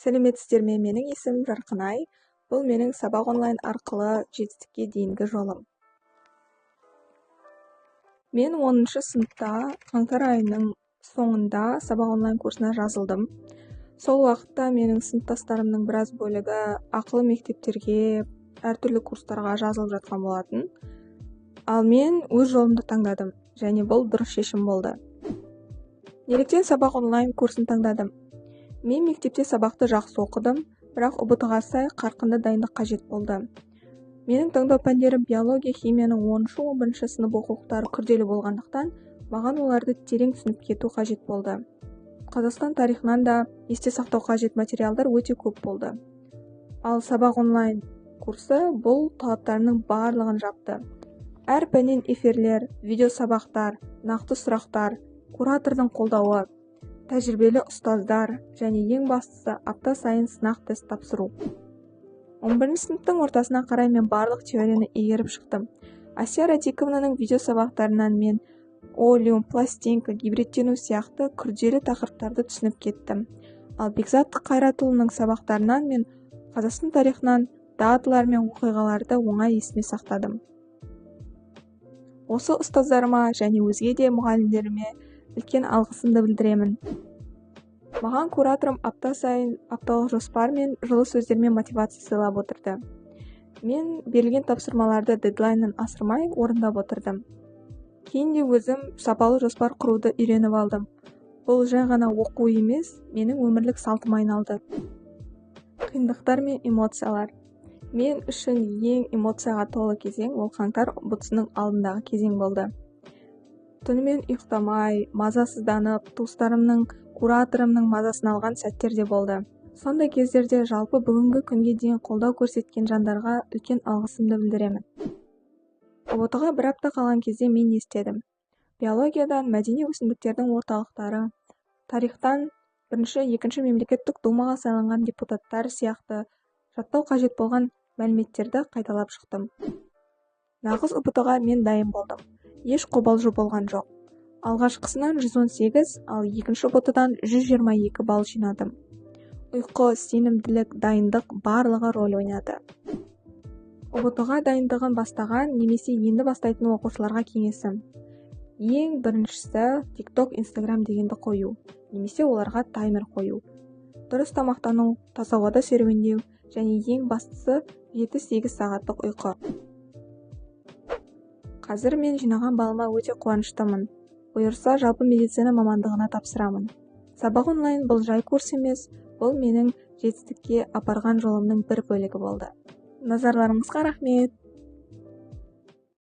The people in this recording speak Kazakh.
Сәлеметсіздер ме? Менің есімім Жарқынай. Бұл менің сабақ онлайн арқылы жетістікке дейінгі жолым. Мен 10-шы сыныпта қаңтар айының соңында сабақ онлайн курсына жазылдым. Сол уақытта менің сыныптастарымның біраз бөлігі ақылы мектептерге, әртүрлі курстарға жазылып жатқан болатын. Ал мен өз жолымды таңдадым, және бұл дұрыс шешім болды. Неліктен сабақ онлайн курсын таңдадым? Мен мектепте сабақты жақсы оқыдым, бірақ ұбт-ға сай қарқынды дайындық қажет болды. Менің таңдау пәндерім биология, химияның 10-11 сынып оқулықтары күрделі болғандықтан, маған оларды терең түсініп кету қажет болды. Қазақстан тарихынан да есте сақтау қажет материалдар өте көп болды. Ал сабақ онлайн курсы бұл талаптарының барлығын жапты. Әр пәннен эфирлер, видео сабақтар, нақты сұрақтар, куратордың қолдауы, тәжірибелі ұстаздар және ең бастысы апта сайын сынақ тест тапсыру. 11 сыныптың ортасына қарай мен барлық теорияны игеріп шықтым. Асия Радиковнаның видео сабақтарынан мен олеум, пластинка, гибридтену сияқты күрделі тақырыптарды түсініп кеттім. Ал Бекзат Қайратұлының сабақтарынан мен Қазақстан тарихынан даталар мен оқиғаларды оңай есіме сақтадым. Осы ұстаздарыма және өзге де мұғалімдеріме үлкен алғысымды білдіремін. Маған кураторым апта сайын апталық жоспар мен жылы сөздермен мотивация сыйлап отырды. Мен берілген тапсырмаларды дедлайннан асырмай орындап отырдым. Кейінде өзім сапалы жоспар құруды үйреніп алдым. Бұл жай ғана оқу емес, менің өмірлік салтыма айналды. Қиындықтар мен эмоциялар. Мен үшін ең эмоцияға толы кезең ол қаңтар ұбт-сының алдындағы кезең болды. Түнімен ұйықтамай, мазасызданып, туыстарымның, кураторымның мазасын алған сәттер де болды. Сондай кездерде жалпы бүгінгі күнге дейін қолдау көрсеткен жандарға үлкен алғысымды білдіремін. ұбт-ға бір апта қалған кезде мен естедім. Биологиядан мәдени өсімдіктердің орталықтары, тарихтан 1-2 мемлекеттік думаға сайланған депутаттар сияқты жаттау қажет болған мәліметтерді қайталап шықтым. Нағыз ұбт-ға мен дайын болдым. Еш қобалжу болған жоқ. Алғашқысынан 118, ал екінші ұбт-дан 122 балл жинадым. Ұйқы, сенімділік, дайындық барлығы рөл ойнады. ұбт-ға дайындығын бастаған немесе енді бастайтын оқушыларға кеңесім. Ең біріншісі TikTok, Instagram дегенді қою, немесе оларға таймер қою. Дұрыс тамақтану, таза ауада серуендеу және ең бастысы 7-8 сағаттық ұйқы. Қазір мен жинаған балыма өте қуаныштымын. Бұйырса жалпы медицина мамандығына тапсырамын. Сабақ онлайн бұл жай курс емес, бұл менің жетістікке апарған жолымның бір бөлігі болды. Назарларыңызға рахмет.